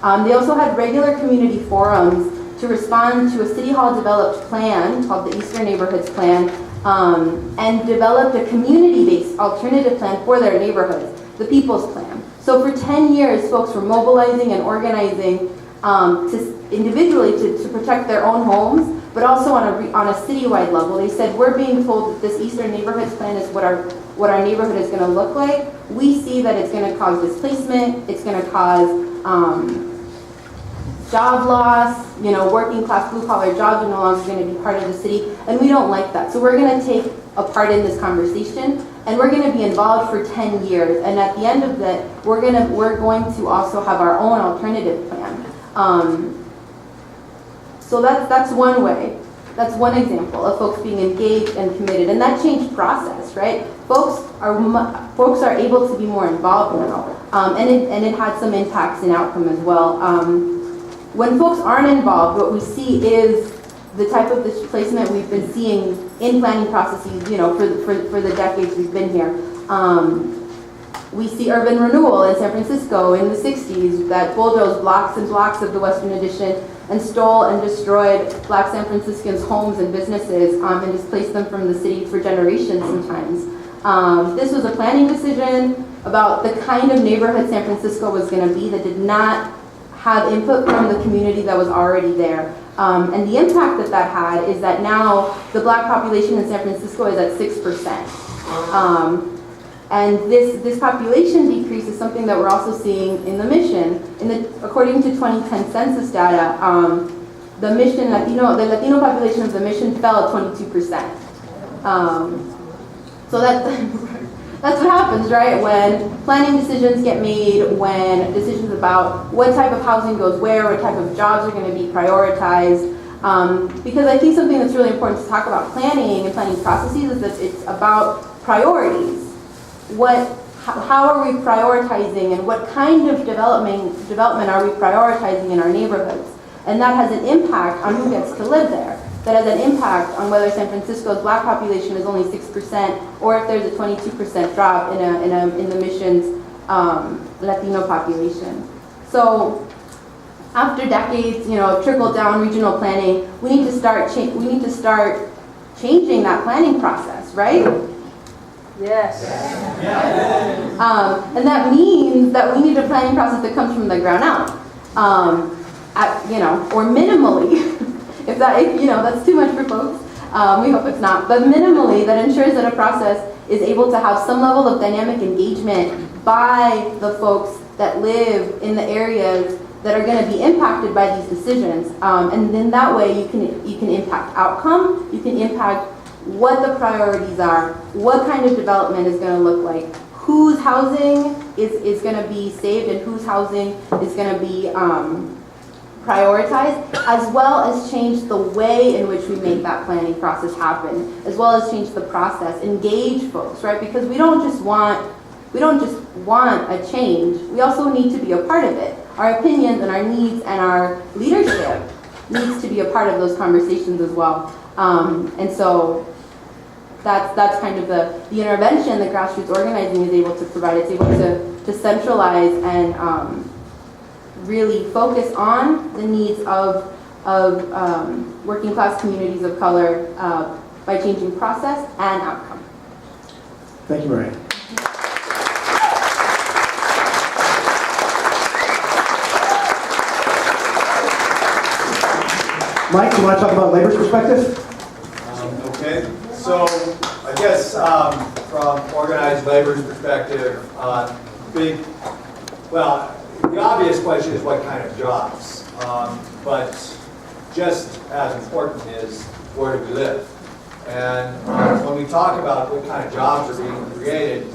They also had regular community forums to respond to a City Hall developed plan called the Eastern Neighborhoods Plan, and developed a community-based alternative plan for their neighborhoods, the People's Plan. So for 10 years, folks were mobilizing and organizing individually to protect their own homes, but also on a citywide level. They said, we're being told that this Eastern Neighborhoods Plan is what our neighborhood is going to look like. We see that it's going to cause displacement, it's going to cause job loss, working class blue collar jobs are no longer going to be part of the city, and we don't like that. So we're going to take a part in this conversation, and we're going to be involved for 10 years. And at the end of that, we're going to also have our own alternative plan. So that's one way. That's one example of folks being engaged and committed, and that changed process, right? Folks are able to be more involved now, and it had some impacts and outcome as well. When folks aren't involved, what we see is the type of displacement we've been seeing in planning processes, for the decades we've been here. We see urban renewal in San Francisco in the 60s that bulldozed blocks and blocks of the Western Addition and stole and destroyed Black San Franciscans' homes and businesses, and displaced them from the city for generations sometimes. This was a planning decision about the kind of neighborhood San Francisco was going to be that did not have input from the community that was already there. And the impact that had is that now the Black population in San Francisco is at 6%. And this population decrease is something that we're also seeing in the Mission. According to 2010 census data, the Latino population of the Mission fell 22%. So that's what happens, right? When planning decisions get made, when decisions about what type of housing goes where, what type of jobs are going to be prioritized. Because I think something that's really important to talk about planning and planning processes is that it's about priorities. How are we prioritizing, and what kind of development are we prioritizing in our neighborhoods? And that has an impact on who gets to live there. That has an impact on whether San Francisco's Black population is only 6%, or if there's a 22% drop in the Mission's Latino population. So after decades, of trickle down regional planning, we need to start changing that planning process, right? Yes. And that means that we need a planning process that comes from the ground out, or minimally. If that's too much for folks, we hope it's not. But minimally, that ensures that a process is able to have some level of dynamic engagement by the folks that live in the areas that are going to be impacted by these decisions. And then that way, you can impact outcome. You can impact what the priorities are, what kind of development is going to look like, whose housing is going to be saved, and whose housing is going to be prioritized, as well as change the way in which we make that planning process happen, as well as change the process, engage folks, right? Because we don't just want a change, we also need to be a part of it. Our opinions and our needs and our leadership needs to be a part of those conversations as well. And so that's kind of the intervention that grassroots organizing is able to provide. It's able to centralize and really focus on the needs of working class communities of color by changing process and outcome. Thank you, Maria. Mike, do you want to talk about labor's perspective? Okay, so I guess from organized labor's perspective, the obvious question is what kind of jobs, but just as important is where do we live? And when we talk about what kind of jobs are being created,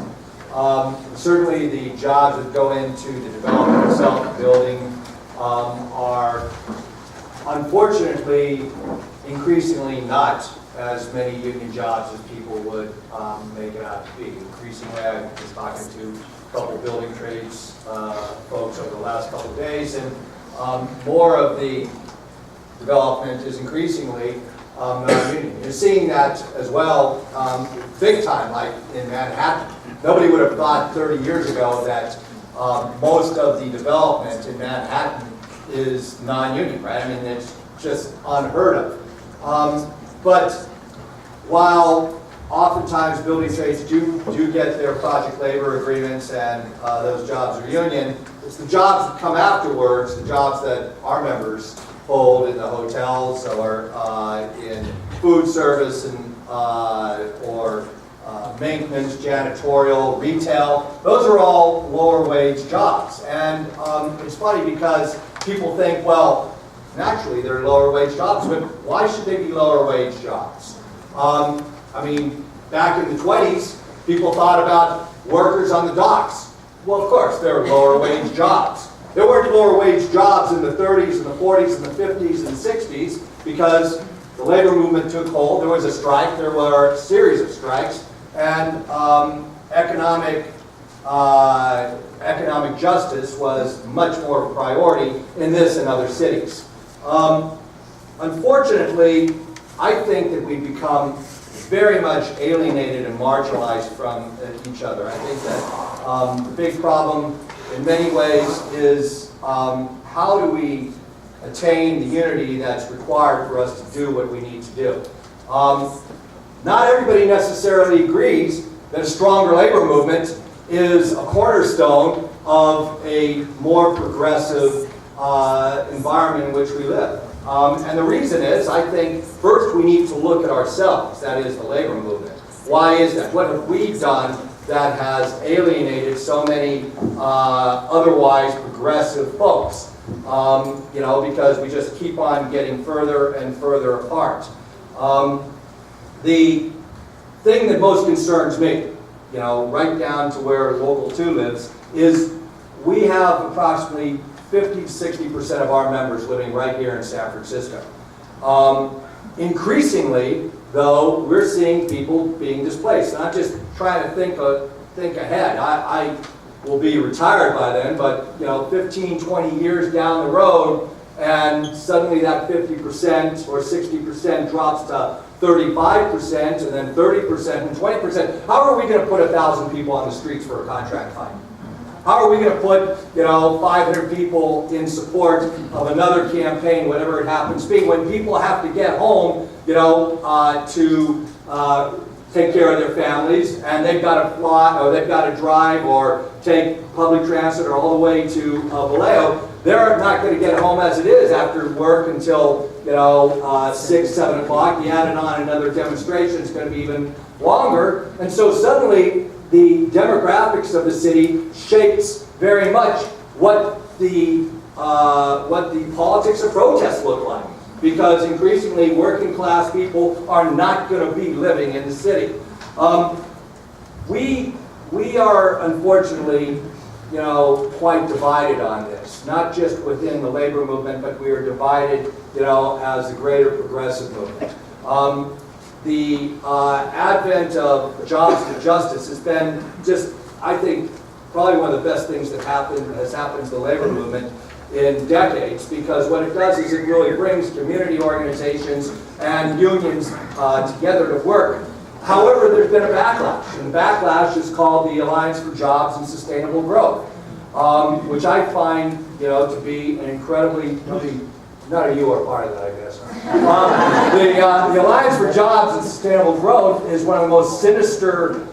certainly the jobs that go into the development itself, the building, are unfortunately increasingly not as many union jobs as people would make it out to be. Increasingly, I was talking to a couple building trades folks over the last couple of days, and more of the development is increasingly non-union. You're seeing that as well big time, like in Manhattan. Nobody would have thought 30 years ago that most of the development in Manhattan is non-union, right? I mean, it's just unheard of. But while oftentimes building trades do get their project labor agreements and those jobs are union, it's the jobs that come afterwards, the jobs that our members hold in the hotels or in food service and or maintenance, janitorial, retail. Those are all lower wage jobs. And it's funny because people think, well, naturally they're lower wage jobs, but why should they be lower wage jobs? I mean, back in the 20s, people thought about workers on the docks. Well, of course, they were lower wage jobs. There weren't lower wage jobs in the 30s and the 40s and the 50s and 60s because the labor movement took hold. There was a strike. There were a series of strikes. And economic justice was much more of a priority in this and other cities. Unfortunately, I think that we've become very much alienated and marginalized from each other. I think that the big problem in many ways is how do we attain the unity that's required for us to do what we need to do. Not everybody necessarily agrees that a stronger labor movement is a cornerstone of a more progressive environment in which we live. And the reason is, I think, first we need to look at ourselves, that is the labor movement. Why is that? What have we done that has alienated so many otherwise progressive folks? You know, because we just keep on getting further and further apart. The thing that most concerns me, you know, right down to where Local 2 lives, is we have approximately 50 to 60% of our members living right here in San Francisco. Increasingly, though, we're seeing people being displaced. And I'm just trying to think ahead. I will be retired by then, but you know, 15, 20 years down the road, and suddenly that 50% or 60% drops to 35%, and then 30% and 20%. How are we going to put 1,000 people on the streets for a contract fight? How are we going to put, you know, 500 people in support of another campaign, whatever it happens to be, when people have to get home, you know, to take care of their families, and they've got to fly, or they've got to drive, or take public transit, or all the way to Vallejo. They're not going to get home as it is after work until, you know, 6, 7 o'clock. You add it on another demonstration, it's going to be even longer. And so suddenly, the demographics of the city shapes very much what the politics of protest look like. Because increasingly, working class people are not going to be living in the city. We are, unfortunately, you know, quite divided on this. Not just within the labor movement, but we are divided, you know, as the greater progressive movement. The advent of jobs to justice has been just, I think, probably one of the best things that has happened to the labor movement in decades, because what it does is it really brings community organizations and unions together to work. However, there's been a backlash, and the backlash is called the Alliance for Jobs and Sustainable Growth, which I find, you know, to be an incredibly, none of you are part of that, I guess. The Alliance for Jobs and Sustainable Growth is one of the most sinister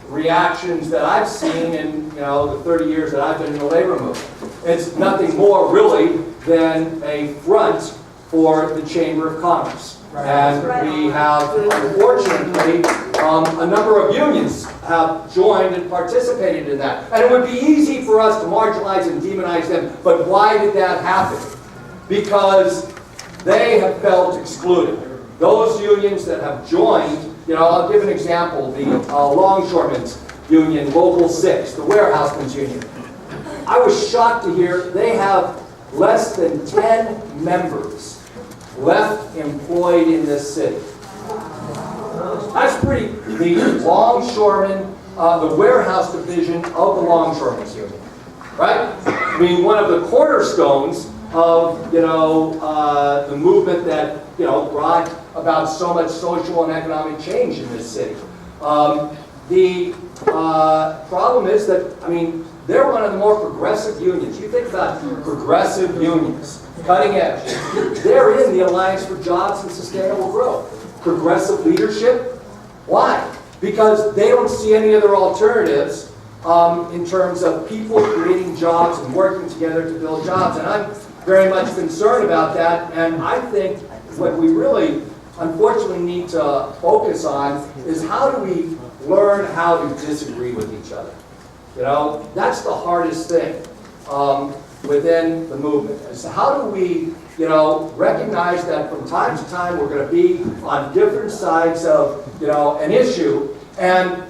reactions that I've seen in, you know, the 30 years that I've been in the labor movement. It's nothing more really than a front for the Chamber of Commerce. And we have, unfortunately, a number of unions have joined and participated in that. And it would be easy for us to marginalize and demonize them, but why did that happen? Because they have felt excluded. Those unions that have joined, you know, I'll give an example, the Longshoremen's Union, Local 6, the Warehousemen's Union. I was shocked to hear they have less than 10 members left employed in this city. That's pretty, the longshoremen, the warehouse division of the Longshoremen's Union, right? I mean, one of the cornerstones of, you know, the movement that, you know, brought about so much social and economic change in this city. The problem is that, I mean, they're one of the more progressive unions. You think about progressive unions, cutting edge. They're in the Alliance for Jobs and Sustainable Growth. Progressive leadership. Why? Because they don't see any other alternatives in terms of people creating jobs and working together to build jobs. And I'm very much concerned about that. And I think what we really, unfortunately, need to focus on is how do we learn how to disagree with each other. You know, that's the hardest thing within the movement. Is how do we, you know, recognize that from time to time we're going to be on different sides of, you know, an issue, and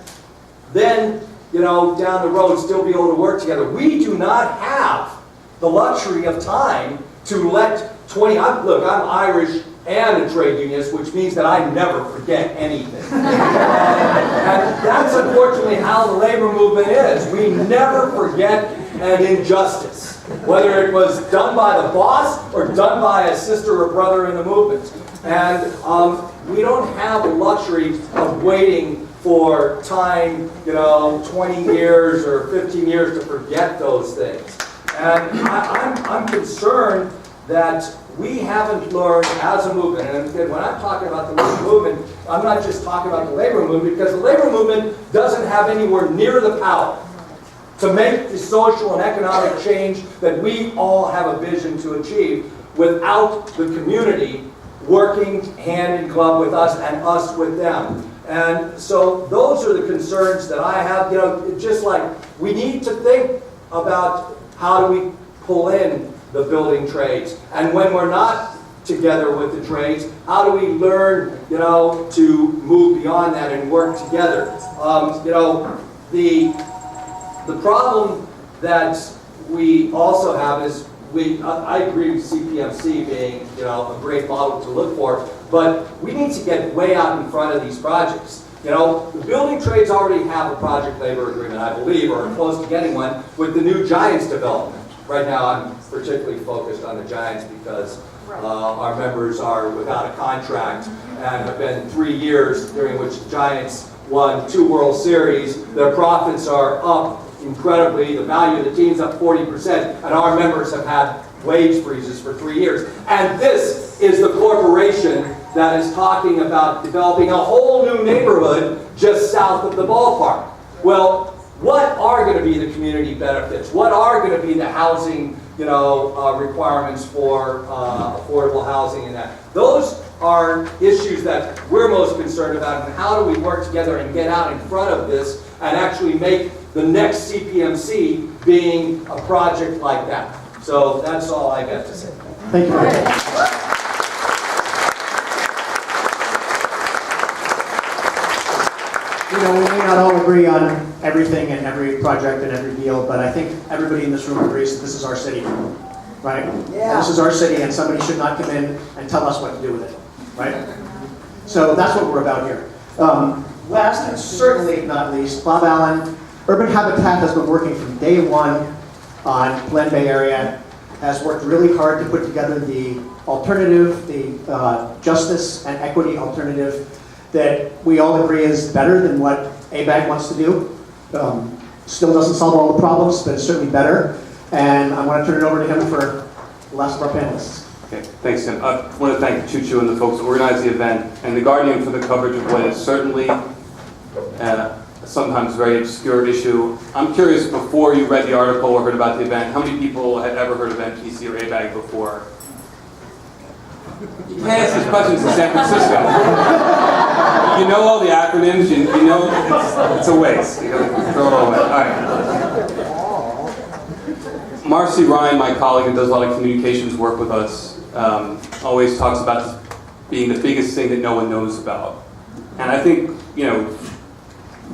then, you know, down the road still be able to work together. We do not have the luxury of time to let 20, look, I'm Irish and a trade unionist, which means that I never forget anything. And that's unfortunately how the labor movement is. We never forget an injustice, whether it was done by the boss or done by a sister or brother in the movement. And we don't have the luxury of waiting for time, you know, 20 years or 15 years to forget those things. And I'm concerned that we haven't learned as a movement, and again, when I'm talking about the labor movement, I'm not just talking about the labor movement, because the labor movement doesn't have anywhere near the power to make the social and economic change that we all have a vision to achieve without the community working hand in glove with us and us with them. And so those are the concerns that I have. You know, it's just like we need to think about how do we pull in the building trades, and when we're not together with the trades, how do we learn, you know, to move beyond that and work together? You know, the problem that we also have is I agree with CPMC being, you know, a great model to look for, but we need to get way out in front of these projects. You know, the building trades already have a project labor agreement, I believe, or are close to getting one with the new Giants development. Right now, I'm particularly focused on the Giants because our members are without a contract and have been 3 years during which the Giants won 2 World Series. Their profits are up incredibly. The value of the team's up 40%, and our members have had wage freezes for 3 years. And this is the corporation that is talking about developing a whole new neighborhood just south of the ballpark. Well, what are going to be the community benefits? What are going to be the housing, you know, requirements for affordable housing and that? Those are issues that we're most concerned about, and how do we work together and get out in front of this and actually make the next CPMC being a project like that. So that's all I got to say. Thank you very much. You know, we may not all agree on everything and every project and every deal, but I think everybody in this room agrees that this is our city, right? Yeah. This is our city, and somebody should not come in and tell us what to do with it, right? So that's what we're about here. Last and certainly not least, Bob Allen. Urban Habitat has been working from day one on Glen Bay area, has worked really hard to put together the alternative, the justice and equity alternative that we all agree is better than what ABAG wants to do. Still doesn't solve all the problems, but it's certainly better. And I want to turn it over to him for the last of our panelists. Okay, thanks, Tim. I want to thank Chuchu and the folks who organized the event, and The Guardian for the coverage of what is certainly sometimes very obscure issue. I'm curious, before you read the article or heard about the event, how many people had ever heard of MPC or ABAG before? You can't ask these questions in San Francisco. You know all the acronyms, you know it's a waste. You gotta throw it all away. All right. Marcy Ryan, my colleague who does a lot of communications work with us, always talks about this being the biggest thing that no one knows about. And I think, you know,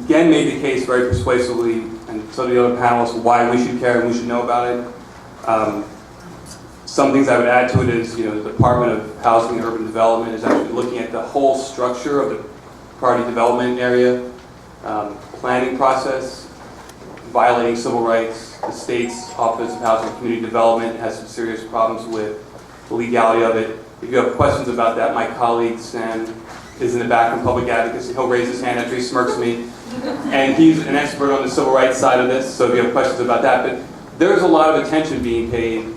Gen made the case very persuasively, and so did the other panelists, why we should care and we should know about it. Some things I would add to it is, you know, the Department of Housing and Urban Development is actually looking at the whole structure of the priority development area, planning process, violating civil rights. The state's Office of Housing and Community Development has some serious problems with the legality of it. If you have questions about that, my colleague Sam is in the back from Public Advocacy. He'll raise his hand after he smirks at me. And he's an expert on the civil rights side of this, so if you have questions about that. But there's a lot of attention being paid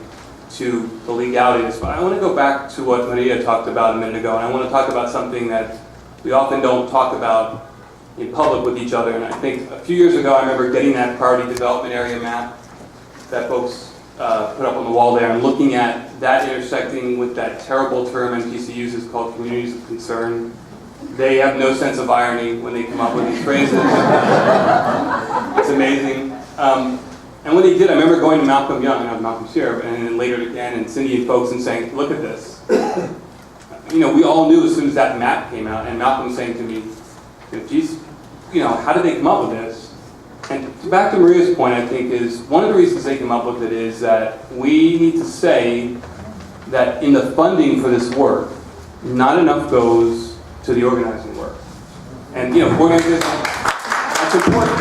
to the legality of this. But I want to go back to what Maria talked about a minute ago, and I want to talk about something that we often don't talk about in public with each other. And I think a few years ago, I remember getting that priority development area map that folks put up on the wall there, and looking at that intersecting with that terrible term MPC uses called communities of concern. They have no sense of irony when they come up with these phrases. It's amazing. And when they did, I remember going to Malcolm Young, I was Malcolm's here, and then later again, and Cindy and folks, and saying, look at this. You know, we all knew as soon as that map came out, and Malcolm was saying to me, geez, you know, how did they come up with this? And back to Maria's point, I think, is one of the reasons they came up with it is that we need to say that in the funding for this work, not enough goes to the organizing work. And, you know, organizing, that's important.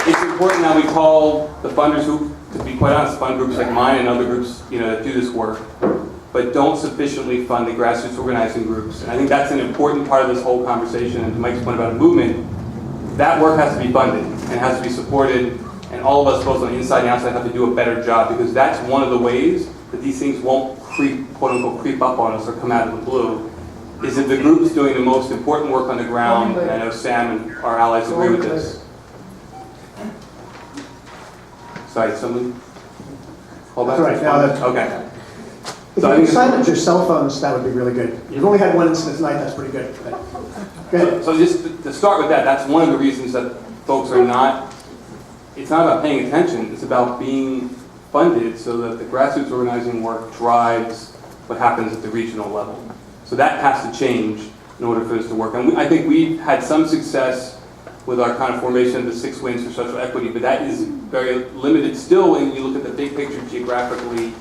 It's important that we call the funders who, to be quite honest, fund groups like mine and other groups, you know, that do this work, but don't sufficiently fund the grassroots organizing groups. And I think that's an important part of this whole conversation. And to Mike's point about a movement, that work has to be funded and has to be supported, and all of us, both on the inside and outside, have to do a better job, because that's one of the ways that these things won't creep, quote unquote, creep up on us or come out of the blue, is if the group's doing the most important work on the ground, and I know Sam and our allies agree with this. Sorry, someone? Hold back? That's all right, no, that's okay. If So I you think can silence your cell phones, that would be really good. You've only had one incident tonight, that's pretty good. But go ahead. So just to start with that, that's one of the reasons that folks are not, it's not about paying attention, it's about being funded so that the grassroots organizing work drives what happens at the regional level. So that has to change in order for this to work. And I think we've had some success with our kind of formation of the 6 wings for social equity, but that is very limited still when you look at the big picture geographically,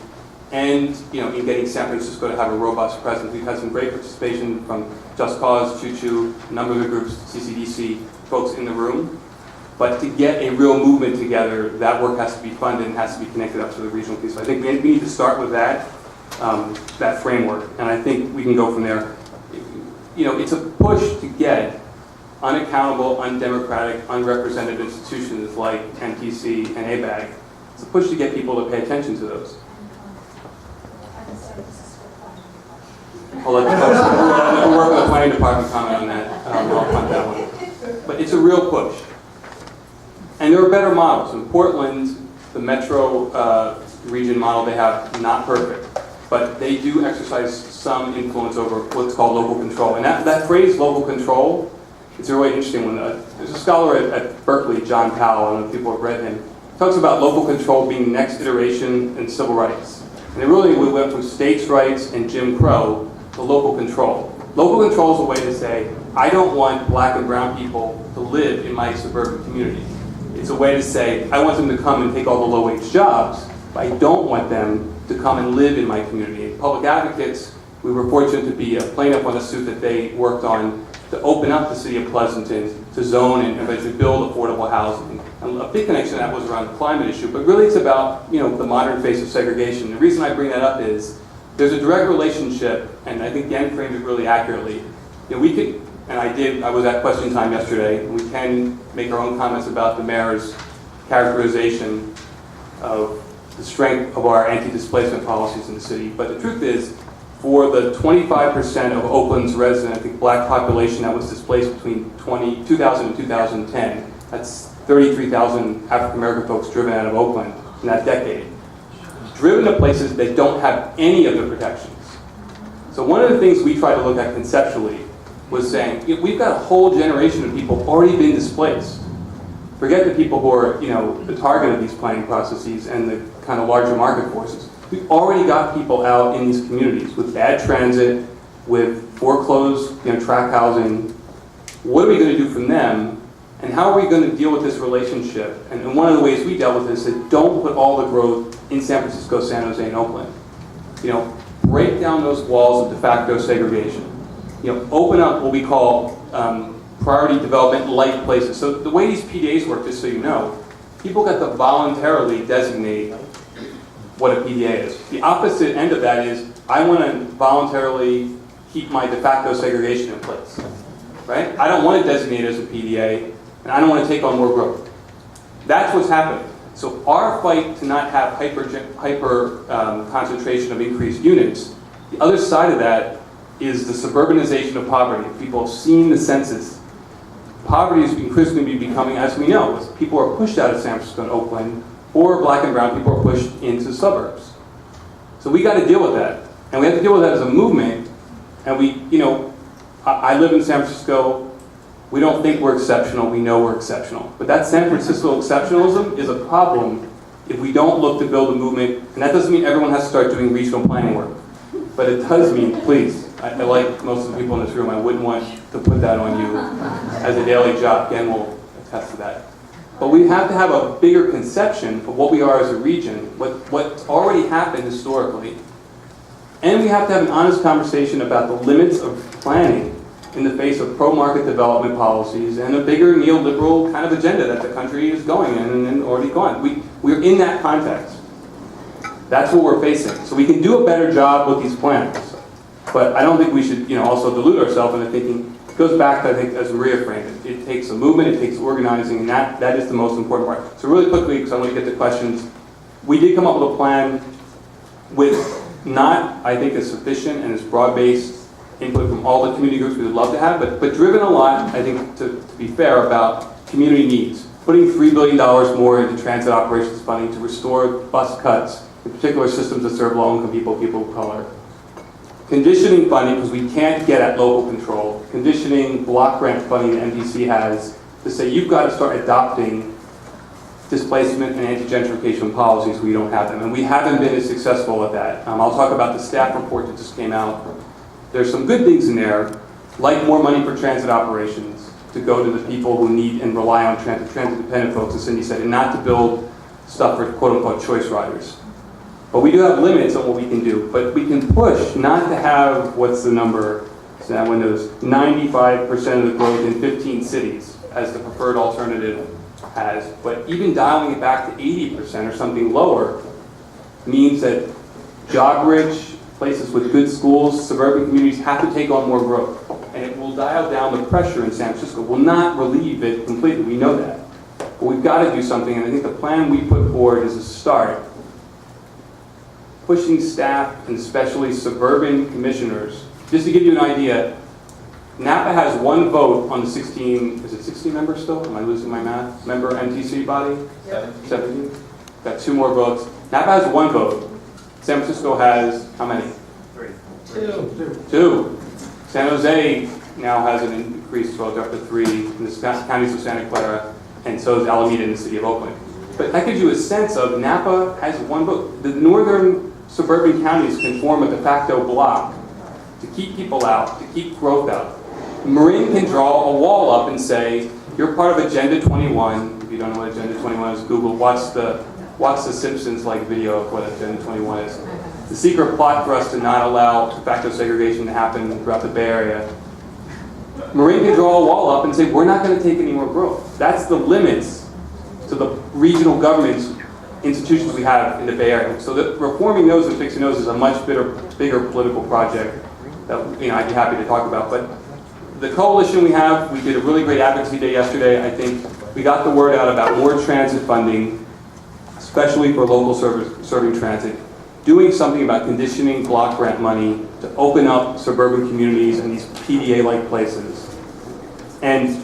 and, you know, in getting San Francisco to have a robust presence. We've had some great participation from Just Cause, Choo-Choo, a number of the groups, CCDC, folks in the room. But to get a real movement together, that work has to be funded and has to be connected up to the regional piece. So I think we need to start with that, that framework, and I think we can go from there. You know, it's a push to get unaccountable, undemocratic, unrepresented institutions like MTC and ABAG. It's a push to get people to pay attention to those. I'll let the work with the planning department comment on that. I'll punt that one. But it's a real push. And there are better models. In Portland, the metro region model they have, not perfect. But they do exercise some influence over what's called local control. And that phrase, local control, it's a really interesting one. There's a scholar at Berkeley, John Powell, I don't know if people have read him, talks about local control being the next iteration in civil rights. And we went from states' rights and Jim Crow to local control. Local control is a way to say, I don't want black and brown people to live in my suburban community. It's a way to say, I want them to come and take all the low-wage jobs, but I don't want them to come and live in my community. And public advocates, we were fortunate to be a plaintiff on a suit that they worked on to open up the city of Pleasanton to zone and eventually build affordable housing. And a big connection to that was around the climate issue, but really it's about, you know, the modern face of segregation. The reason I bring that up is there's a direct relationship, and I think Yen framed it really accurately. You know, we could, and I was at question time yesterday, and we can make our own comments about the mayor's characterization of the strength of our anti-displacement policies in the city. But the truth is, for the 25% of Oakland's resident, I think, black population that was displaced between 2000 and 2010, that's 33,000 African-American folks driven out of Oakland in that decade. Driven to places that don't have any of the protections. So one of the things we tried to look at conceptually was saying, we've got a whole generation of people already been displaced. Forget the people who are, you know, the target of these planning processes and the kind of larger market forces. We've already got people out in these communities with bad transit, with foreclosed, you know, tract housing. What are we going to do from them? And how are we going to deal with this relationship? And one of the ways we dealt with this is that don't put all the growth in San Francisco, San Jose, and Oakland. You know, break down those walls of de facto segregation. You know, open up what we call priority development light places. So the way these PDAs work, just so you know, people get to voluntarily designate what a PDA is. The opposite end of that is, I want to voluntarily keep my de facto segregation in place. right? I don't want to designate as a PDA, and I don't want to take on more growth. That's what's happening. So our fight to not have hyper concentration of increased units, the other side of that is the suburbanization of poverty. People have seen the census. Poverty is increasingly becoming, as we know, as people are pushed out of San Francisco and Oakland, or black and brown people are pushed into suburbs. So we got to deal with that. And we have to deal with that as a movement. And we, I live in San Francisco. We don't think we're exceptional. We know we're exceptional. But that San Francisco exceptionalism is a problem if we don't look to build a movement. And that doesn't mean everyone has to start doing regional planning work. But it does mean, please, I like most of the people in this room, I wouldn't want to put that on you as a daily job. Again, we'll attest to that. But we have to have a bigger conception of what we are as a region, what's already happened historically. And we have to have an honest conversation about the limits of planning in the face of pro-market development policies and a bigger neoliberal kind of agenda that the country is going in and already gone. We're in that context. That's what we're facing. So we can do a better job with these plans. But I don't think we should, also delude ourselves into thinking, it goes back to, I think, as Maria framed it. It takes a movement, it takes organizing, and that is the most important part. So really quickly, because I want to get to questions, we did come up with a plan with not, I think, as sufficient and as broad-based input from all the community groups we would love to have, but driven a lot, I think, to be fair, about community needs. Putting $3 billion more into transit operations funding to restore bus cuts, in particular systems that serve low-income people of color. Conditioning funding, because we can't get at local control. Conditioning block grant funding the MDC has to say you've got to start adopting displacement and anti-gentrification policies. We don't have them, and we haven't been as successful at that. I'll talk about the staff report that just came out. There's some good things in there, like more money for transit operations to go to the people who need and rely on transit-dependent folks, as Cindy said, and not to build stuff for quote-unquote choice riders. But we do have limits on what we can do. But we can push not to have, what's the number? So that windows, 95% of the growth in 15 cities as the preferred alternative has. But even dialing it back to 80% or something lower means that job-rich places with good schools, suburban communities have to take on more growth. And it will dial down the pressure in San Francisco. Will not relieve it completely. We know that. But we've got to do something. And I think the plan we put forward is a start. Pushing staff, and especially suburban commissioners. Just to give you an idea, Napa has one vote on the 16, is it 16 members still? Am I losing my math? Member MTC body? 17. Got 2 more votes. Napa has 1 vote. San Francisco has how many? 3. 2. San Jose now has an increased vote up to 3 in the counties of Santa Clara, and so is Alameda in the city of Oakland. But that gives you a sense of Napa has 1 vote. The northern suburban counties can form a de facto block to keep people out, to keep growth out. Marin can draw a wall up and say, you're part of Agenda 21. If you don't know what Agenda 21 is, Google, watch the Simpsons-like video of what Agenda 21 is. The secret plot for us to not allow de facto segregation to happen throughout the Bay Area. Marin can draw a wall up and say, we're not going to take any more growth. That's the limits to the regional governments institutions we have in the Bay Area. So that reforming those and fixing those is a much bigger political project that I'd be happy to talk about. But the coalition we have, we did a really great advocacy day yesterday. I think we got the word out about more transit funding, especially for local serving transit, doing something about conditioning block grant money to open up suburban communities and these PDA-like places, and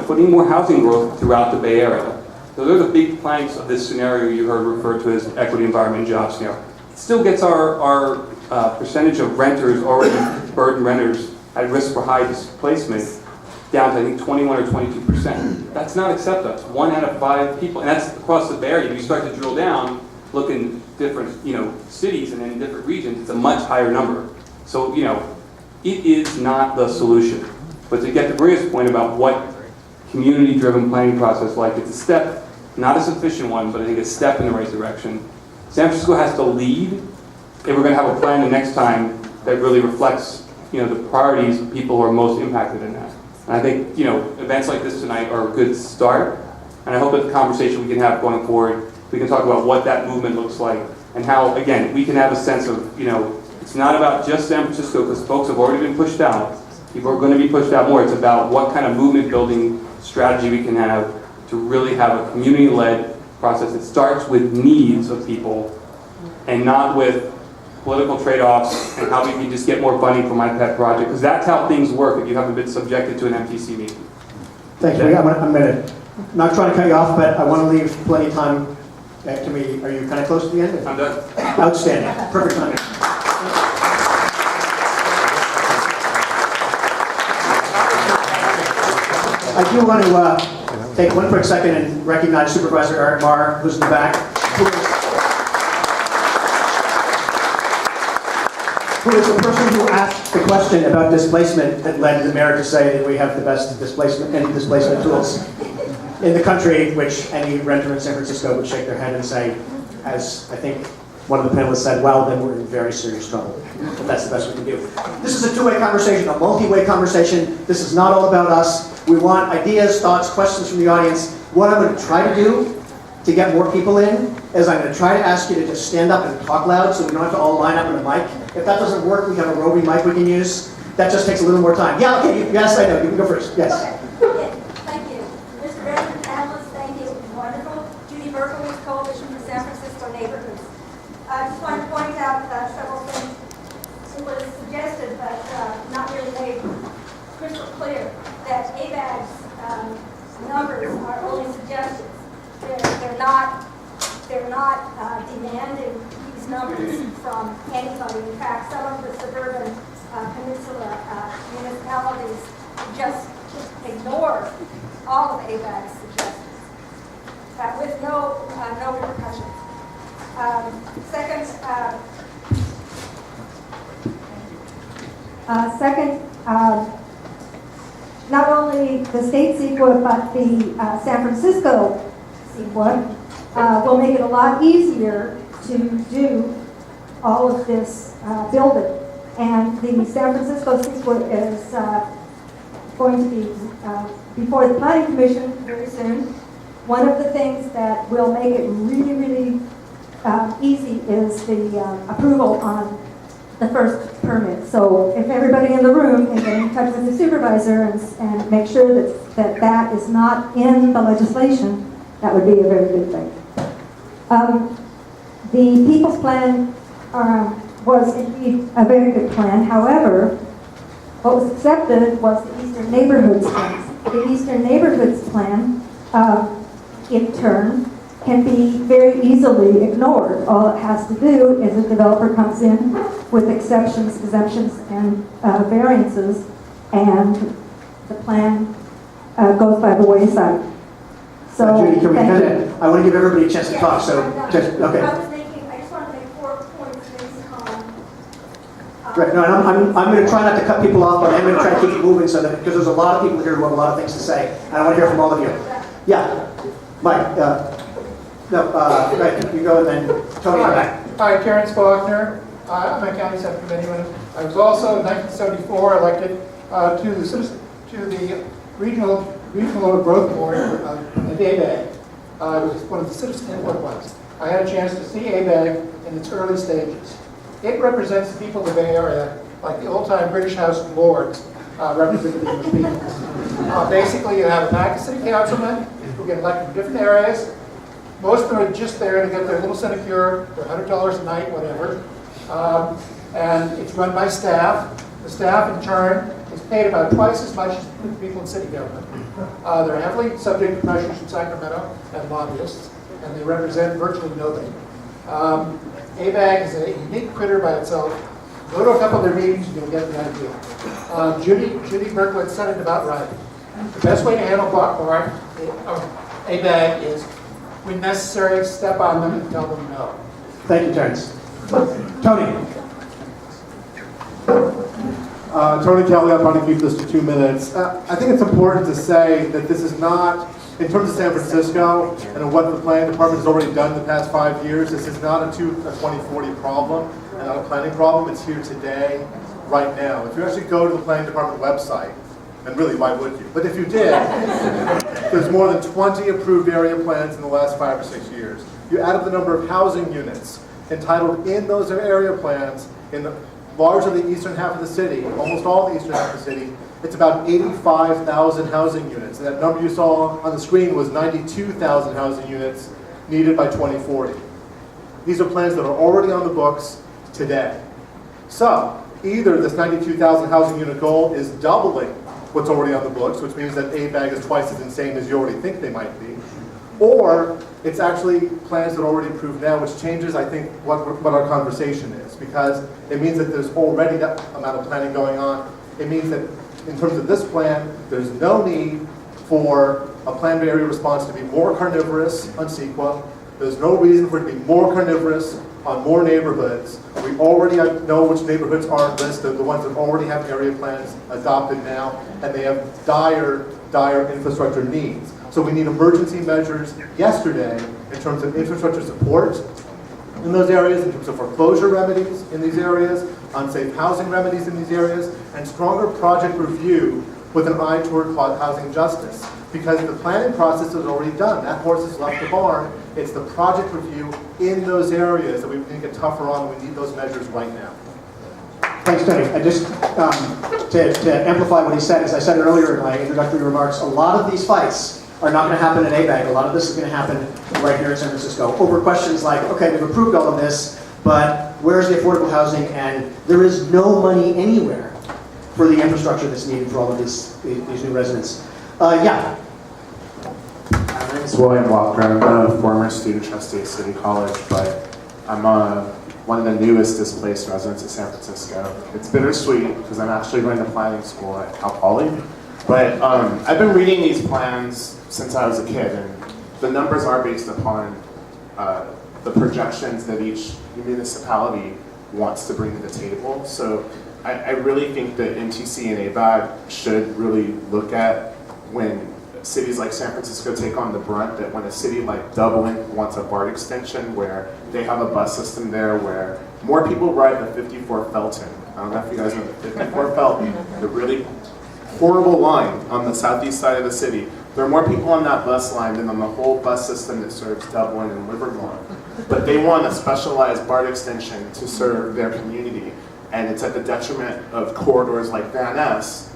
putting more housing growth throughout the Bay Area. So those are the big planks of this scenario you heard referred to as equity, environment, and job scenario. It still gets our percentage of renters, already burdened renters at risk for high displacement, down to I think 21 or 22%. That's not acceptable. 1 out of 5 people, and that's across the Bay Area. If you start to drill down, look in different cities and in different regions, it's a much higher number. So it is not the solution. But to get to Maria's point about what community-driven planning process like, it's a step. Not a sufficient one, but I think a step in the right direction. San Francisco has to lead if we're going to have a plan the next time that really reflects, the priorities of people who are most impacted in that. And I think, events like this tonight are a good start. And I hope that the conversation we can have going forward, we can talk about what that movement looks like and how, again, we can have a sense of, it's not about just San Francisco because folks have already been pushed out. People are going to be pushed out more. It's about what kind of movement building strategy we can have to really have a community-led process that starts with needs of people and not with political trade-offs and how we can just get more funding for my pet project, because that's how things work if you haven't been subjected to an MTC meeting. Thank you. I'm not trying to cut you off, but I want to leave plenty of time. Are you kind of close to the end? I'm done. Outstanding. Perfect timing. I do want to take one quick second and recognize Supervisor Eric Marr, who's in the back, who is the person who asked the question about displacement that led the mayor to say that we have the best anti-displacement tools in the country, which any renter in San Francisco would shake their head and say, as I think one of the panelists said, well, then we're in very serious trouble. But that's the best we can do. This is a two-way conversation, a multi-way conversation. This is not all about us. We want ideas, thoughts, questions from the audience. What I'm going to try to do to get more people in is I'm going to try to ask you to just stand up and talk loud so we don't have to all line up in a mic. If that doesn't work, we have a roving mic we can use. That just takes a little more time. Yeah, okay, yes, I know. You can go first. Yes. Okay. Thank you. Mr. Redmond, panelists, thank you. Wonderful. Judy Berkowitz, Coalition for San Francisco Neighborhoods. I just want to point out several things. It was suggested, but not really made crystal clear, that ABAG's numbers are only suggestions. They're not demanding these numbers from anybody. In fact, some of the suburban peninsula municipalities just ignore all of ABAG's suggestions, with no repercussions. Not only the state CCHO, but the San Francisco CCHO will make it a lot easier to do all of this building. And the San Francisco CCHO is going to be before the Planning Commission very soon. One of the things that will make it really, really easy is the approval on the first permit. So if everybody in the room can get in touch with the supervisor and make sure that is not in the legislation, that would be a very good thing. The People's Plan was indeed a very good plan. However, what was accepted was the Eastern Neighborhoods Plan. The Eastern Neighborhoods Plan, in turn, can be very easily ignored. All it has to do is a developer comes in with exceptions, exemptions, and variances, and the plan goes by the wayside. So, Judy, can we cut it? I want to give everybody a chance to talk, so just, okay. I just want to make 4 points based on... Right, no, I'm going to try not to cut people off, but I'm going to try to keep it moving so that, because there's a lot of people here who have a lot of things to say, and I want to hear from all of you. Yeah, Mike, right, you go and then Tony back. Hi, Terrence Faulkner. I'm a county subcommitteeman. I was also in 1974 elected to the regional growth board at ABAG. I was one of the citizen input ones. I had a chance to see ABAG in its early stages. It represents the people of the Bay Area, like the old-time British House of Lords represented the English people. Basically, you have a pack of city councilmen who get elected in different areas. Most of them are just there to get their little sinecure, their $100 a night, whatever. And it's run by staff. The staff, in turn, is paid about twice as much as the people in city government. They're heavily subject to pressures from Sacramento and lobbyists, and they represent virtually nobody. ABAG is a unique critter by itself. Go to a couple of their meetings and you'll get the idea. Judy Berkowitz said it about right. The best way to handle ABAG is, when necessary, step on them and tell them no. Thank you, Terrence. Tony. Tony Kelly, I'll try to keep this to 2 minutes. I think it's important to say that this is not, in terms of San Francisco and what the planning department has already done in the past 5 years, this is not a 2040 problem and not a planning problem. It's here today, right now. If you actually go to the planning department website, and really, why would you? But if you did, there's more than 20 approved area plans in the last 5 or 6 years. You add up the number of housing units entitled in those area plans in the larger the eastern half of the city, almost all the eastern half of the city, it's about 85,000 housing units. And that number you saw on the screen was 92,000 housing units needed by 2040. These are plans that are already on the books today. So, either this 92,000 housing unit goal is doubling what's already on the books, which means that ABAG is twice as insane as you already think they might be, or it's actually plans that are already approved now, which changes, I think, what our conversation is, because it means that there's already that amount of planning going on. It means that in terms of this plan, there's no need for a planned area response to be more carnivorous on CEQA. There's no reason for it to be more carnivorous on more neighborhoods. We already know which neighborhoods are on this. They're the ones that already have area plans adopted now, and they have dire infrastructure needs. So we need emergency measures yesterday in terms of infrastructure support in those areas, in terms of foreclosure remedies in these areas, unsafe housing remedies in these areas, and stronger project review with an eye toward housing justice. Because the planning process is already done. That horse has left the barn. It's the project review in those areas that we need to get tougher on. We need those measures right now. Thanks, Tony. I just, to amplify what he said, as I said earlier in my introductory remarks, a lot of these fights are not going to happen in ABAG. A lot of this is going to happen right here in San Francisco over questions like, okay, we've approved all of this, but where's the affordable housing? And there is no money anywhere for the infrastructure that's needed for all of these new residents. Yeah. My name is William Walker. I'm a former student trustee at City College, but I'm one of the newest displaced residents of San Francisco. It's bittersweet because I'm actually going to planning school at Cal Poly. But I've been reading these plans since I was a kid, and the numbers are based upon the projections that each municipality wants to bring to the table. So I really think that MTC and ABAG should really look at when cities like San Francisco take on the brunt, that when a city like Dublin wants a BART extension where they have a bus system there where more people ride the 54 Felton. I don't know if you guys know the 54 Felton, the really horrible line on the southeast side of the city. There are more people on that bus line than on the whole bus system that serves Dublin and Livermore. But they want a specialized BART extension to serve their community, and it's at the detriment of corridors like Van Ness.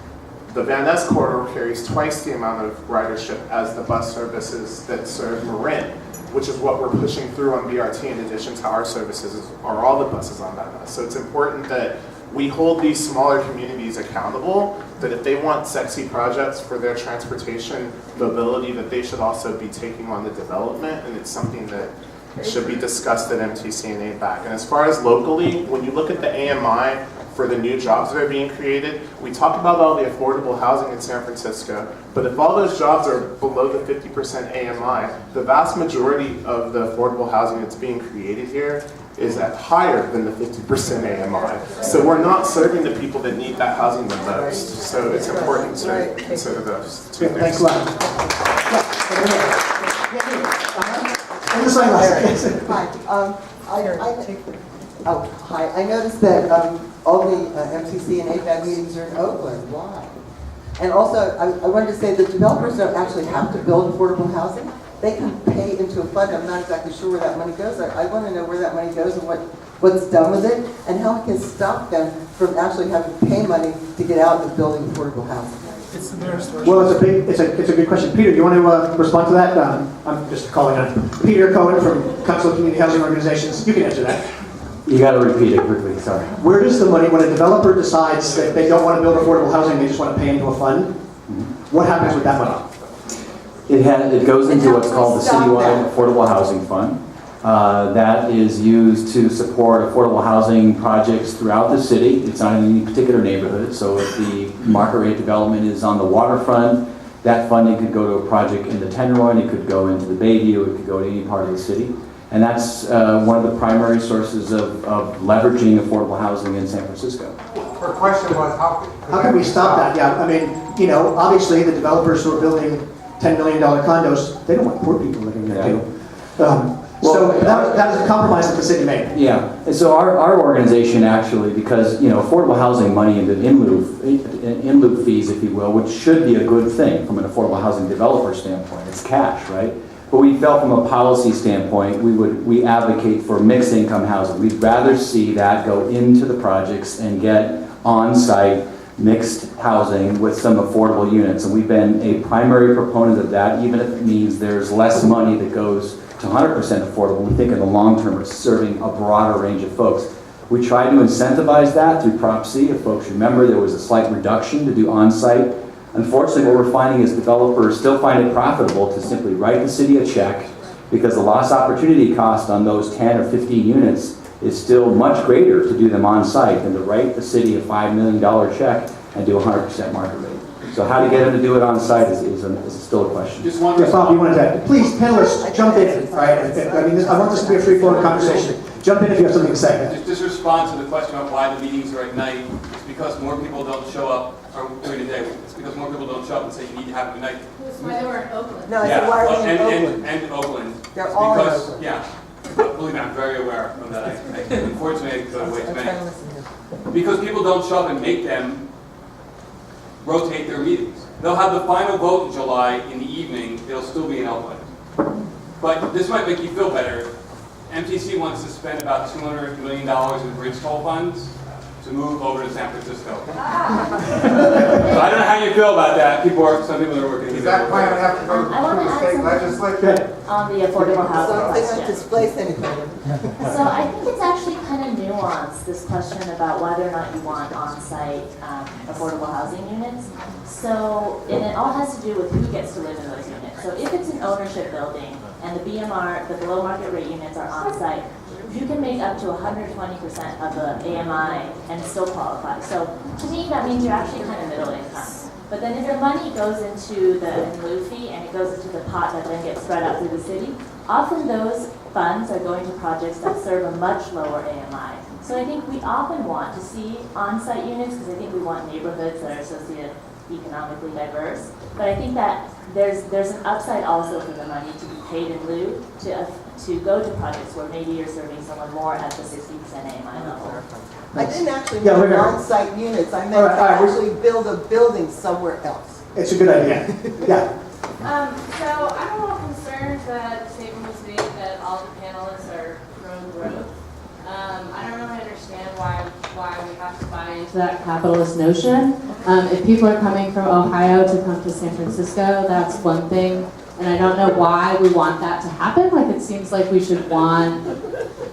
The Van Ness corridor carries twice the amount of ridership as the bus services that serve Marin, which is what we're pushing through on BRT in addition to our services are all the buses on Van Ness. So it's important that we hold these smaller communities accountable, that if they want sexy projects for their transportation mobility, that they should also be taking on the development, and it's something that should be discussed at MTC and ABAG. And as far as locally, when you look at the AMI for the new jobs that are being created, we talk about all the affordable housing in San Francisco, but if all those jobs are below the 50% AMI, the vast majority of the affordable housing that's being created here is at higher than the 50% AMI. So we're not serving the people that need that housing the most. So it's important to consider those two things. Thanks a lot. And this line last. Hi. I noticed that all the MTC and ABAG meetings are in Oakland. Why? And also, I wanted to say that developers don't actually have to build affordable housing. They can pay into a fund. I'm not exactly sure where that money goes. I want to know where that money goes and what's done with it, and how it can stop them from actually having to pay money to get out and building affordable housing. It's the nearest source. Well, it's a good question. Peter, do you want to respond to that? I'm just calling on Peter Cohen from Council of Community Housing Organizations. You can answer that. You got to repeat it quickly, sorry. Where does the money, when a developer decides that they don't want to build affordable housing, they just want to pay into a fund, what happens with that money? It goes into what's called the Citywide Affordable Housing Fund. That is used to support affordable housing projects throughout the city. It's not in any particular neighborhood, so if the market rate development is on the waterfront, that funding could go to a project in the Tenderloin, it could go into the Bayview, it could go to any part of the city. And that's one of the primary sources of leveraging affordable housing in San Francisco. Her question was, how can we stop that? Yeah, I mean, obviously the developers who are building $10 million condos, they don't want poor people living there too. So that was a compromise that the city made. Yeah, and so our organization actually, because affordable housing money in lieu fees, if you will, which should be a good thing from an affordable housing developer standpoint. It's cash, right? But we felt from a policy standpoint, we advocate for mixed income housing. We'd rather see that go into the projects and get on-site mixed housing with some affordable units. And we've been a primary proponent of that, even if it means there's less money that goes to 100% affordable. We think in the long term it's serving a broader range of folks. We tried to incentivize that through Prop C. If folks remember, there was a slight reduction to do on-site. Unfortunately, what we're finding is developers still find it profitable to simply write the city a check because the lost opportunity cost on those 10 or 15 units is still much greater to do them on-site than to write the city a $5 million check and do 100% market rate. So how to get them to do it on-site is still a question. Just one Yes, Bob, you wanted to, please, panelists, jump in, all right? I mean, I want this to be a free-flowing conversation. Jump in if you have something to say. Just respond to the question about why the meetings are at night. It's because more people don't show up, or during the day. It's because more people don't show up and say you need to have it at night. That's why they were in Oakland. No, I said, why are they in Oakland? And Oakland. They're all in Because, Oakland. yeah. But believe me, I'm very aware of that. Unfortunately, I go to way too I'm trying to many. listen to you. Because people don't show up and make them rotate their meetings. They'll have the final vote in July in the evening. They'll still be in Oakland. But this might make you feel better. MTC wants to spend about $200 million in bridge toll funds to move over to San Francisco. So I don't know how you feel about that. Some people are working. Does that plan have to go I want to to the add state something legislature? on the affordable housing So they don't question. displace anything. So I think it's actually kind of nuanced, this question about whether or not you want on-site affordable housing units. So, and it all has to do with who gets to live in those units. So if it's an ownership building and the BMR, the below market rate units are on-site, you can make up to 120% of the AMI and still qualify. So to me, that means you're actually kind of middle income. But then if your money goes into the in lieu fee and it goes into the pot that then gets spread out through the city, often those funds are going to projects that serve a much lower AMI. So I think we often want to see on-site units because I think we want neighborhoods that are socioeconomically diverse. But I think that there's an upside also for the money to be paid in lieu to go to projects where maybe you're serving someone more at the 60% AMI level. I didn't actually Yeah, mean we're gonna- on-site units, I meant All right, to all right, we're- actually build a building somewhere else. It's a good idea. Yeah. So I'm a little concerned that the statement was made that all the panelists are pro-growth. I don't really understand why we have to buy into that capitalist notion. If people are coming from Ohio to come to San Francisco, that's one thing. And I don't know why we want that to happen. Like, it seems like we should want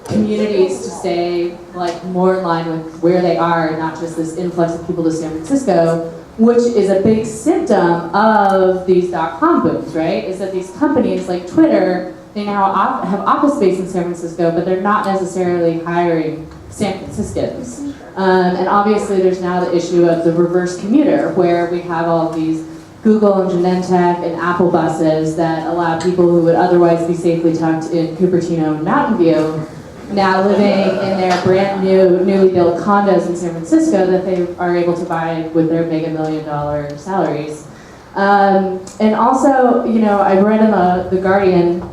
communities to stay like more in line with where they are, not just this influx of people to San Francisco, which is a big symptom of these .com booms, right? Is that these companies like Twitter, they now have office space in San Francisco, but they're not necessarily hiring San Franciscans. And obviously there's now the issue of the reverse commuter, where we have all these Google and Genentech and Apple buses that allow people who would otherwise be safely tucked in Cupertino and Mountain View now living in their brand new, newly built condos in San Francisco that they are able to buy with their mega $1 million salaries. And also, you know, I read in the Guardian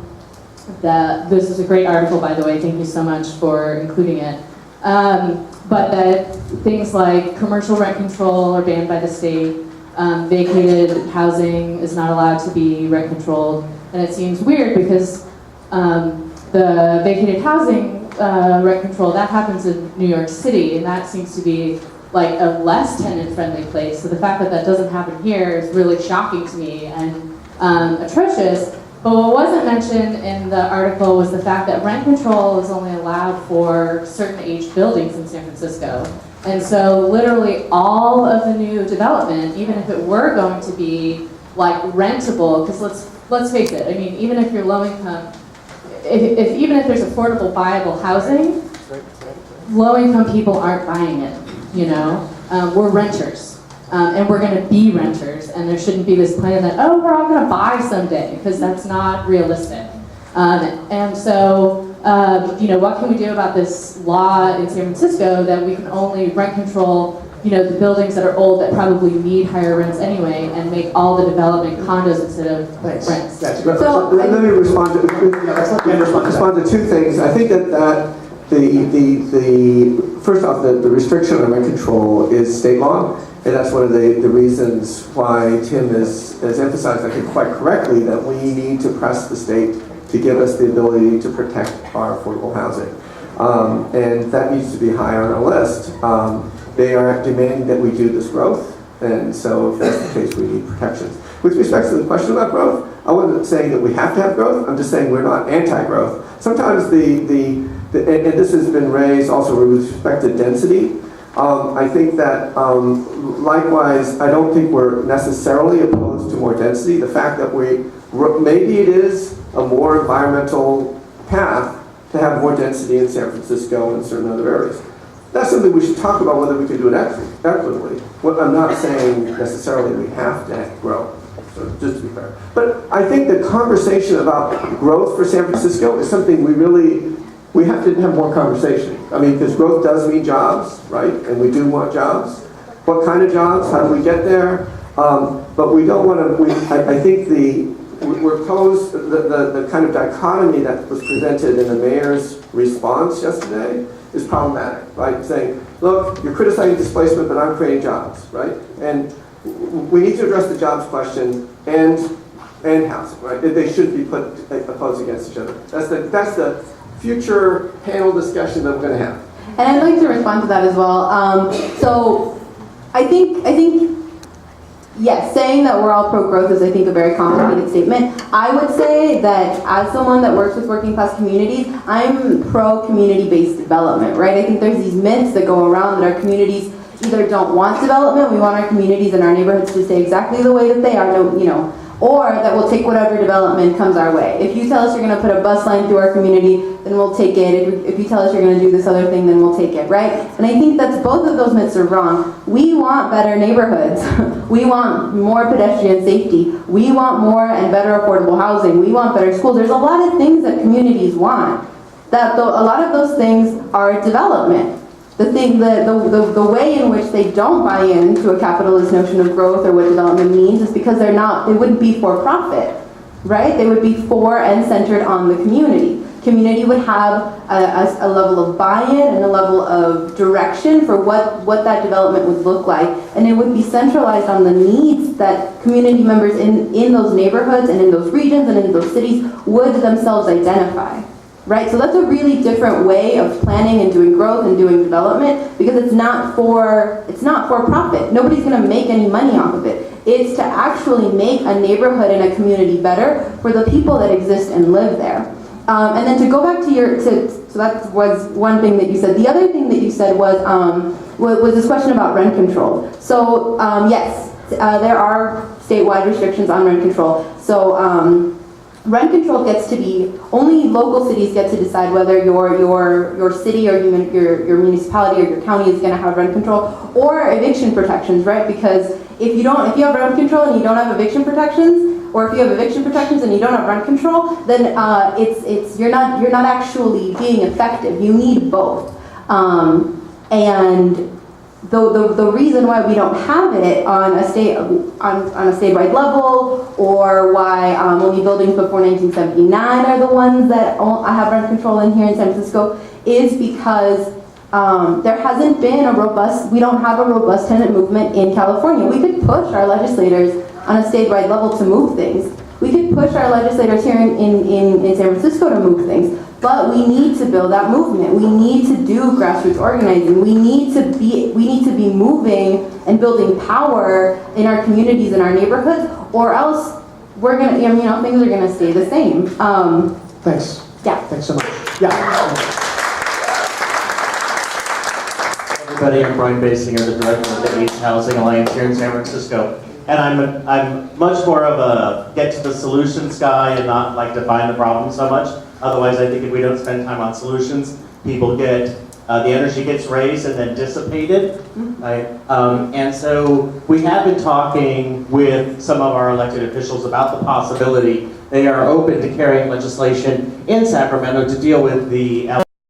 that, this is a great article by the way, thank you so much for including it, but that things like commercial rent control are banned by the state, vacated housing is not allowed to be rent controlled, and it seems weird because the vacated housing rent control, that happens in New York City, and that seems to be like a less tenant-friendly place. So the fact that that doesn't happen here is really shocking to me and atrocious. But what wasn't mentioned in the article was the fact that rent control is only allowed for certain aged buildings in San Francisco. And so literally all of the new development, even if it were going to be like rentable, because let's face it, I mean, even if you're low income, even if there's affordable, viable housing, low-income people aren't buying it, you know? We're renters, and we're gonna be renters, and there shouldn't be this plan that, oh, we're all gonna buy someday, because that's not realistic. And so, you know, what can we do about this law in San Francisco that we can only rent control, you know, the buildings that are old that probably need higher rents anyway, and make all the development condos instead of rents? So let me respond to two things. I think that the first off, the restriction on rent control is state law, and that's one of the reasons why Tim has emphasized, I think quite correctly, that we need to press the state to give us the ability to protect our affordable housing. And that needs to be high on our list. They are demanding that we do this growth, and so if that's the case, we need protections. With respect to the question about growth, I wasn't saying that we have to have growth, I'm just saying we're not anti-growth. Sometimes and this has been raised also with respect to density. I think that likewise, I don't think we're necessarily opposed to more density. The fact that maybe it is a more environmental path to have more density in San Francisco and certain other areas. That's something we should talk about, whether we can do it equitably. I'm not saying necessarily we have to grow, so just to be fair. But I think the conversation about growth for San Francisco is something we have to have more conversation. I mean, because growth does mean jobs, right? And we do want jobs. What kind of jobs? How do we get there? But we don't want to, I think we're posed, the kind of dichotomy that was presented in the mayor's response yesterday is problematic, right? Saying, look, you're criticizing displacement, but I'm creating jobs, right? And we need to address the jobs question and housing, right? They should be opposed against each other. That's the future panel discussion that we're going to have. And I'd like to respond to that as well. So I think, yes, saying that we're all pro-growth is, I think, a very complicated statement. I would say that as someone that works with working class communities, I'm pro-community-based development, right? I think there's these myths that go around that our communities either don't want development, we want our communities and our neighborhoods to stay exactly the way that they are, or that we'll take whatever development comes our way. If you tell us you're going to put a bus line through our community, then we'll take it. If you tell us you're going to do this other thing, then we'll take it, right? And I think that's both of those myths are wrong. We want better neighborhoods. We want more pedestrian safety. We want more and better affordable housing. We want better schools. There's a lot of things that communities want. A lot of those things are development. The way in which they don't buy into a capitalist notion of growth or what development means is because they wouldn't be for profit, right? They would be for and centered on the community. Community would have a level of buy-in and a level of direction for what that development would look like, and it would be centralized on the needs that community members in those neighborhoods and in those regions and in those cities would themselves identify. Right, so that's a really different way of planning and doing growth and doing development, because it's not for profit. Nobody's going to make any money off of it. It's to actually make a neighborhood and a community better for the people that exist and live there. And then to go back to so that was one thing that you said. The other thing that you said was this question about rent control. So yes, there are statewide restrictions on rent control. So. Rent control gets to be, only local cities get to decide whether your city or your municipality or your county is going to have rent control or eviction protections, right? Because if you have rent control and you don't have eviction protections, or if you have eviction protections and you don't have rent control, then you're not actually being effective. You need both. And the reason why we don't have it on a statewide level, or why only buildings before 1979 are the ones that have rent control in here in San Francisco, is because there hasn't been we don't have a robust tenant movement in California. We could push our legislators on a statewide level to move things. We could push our legislators here in San Francisco to move things. But we need to build that movement. We need to do grassroots organizing. We need to be moving and building power in our communities and our neighborhoods, or else we're gonna, things are gonna stay the same. Thanks. Yeah. Thanks so much. Yeah. Everybody, I'm Brian Basinger, the director of the East Housing Alliance here in San Francisco. And I'm much more of a get to the solutions guy and not like define the problem so much. Otherwise, I think if we don't spend time on solutions, people get, the energy gets raised and then dissipated, right? And so we have been talking with some of our elected officials about the possibility they are open to carrying legislation in Sacramento to deal with the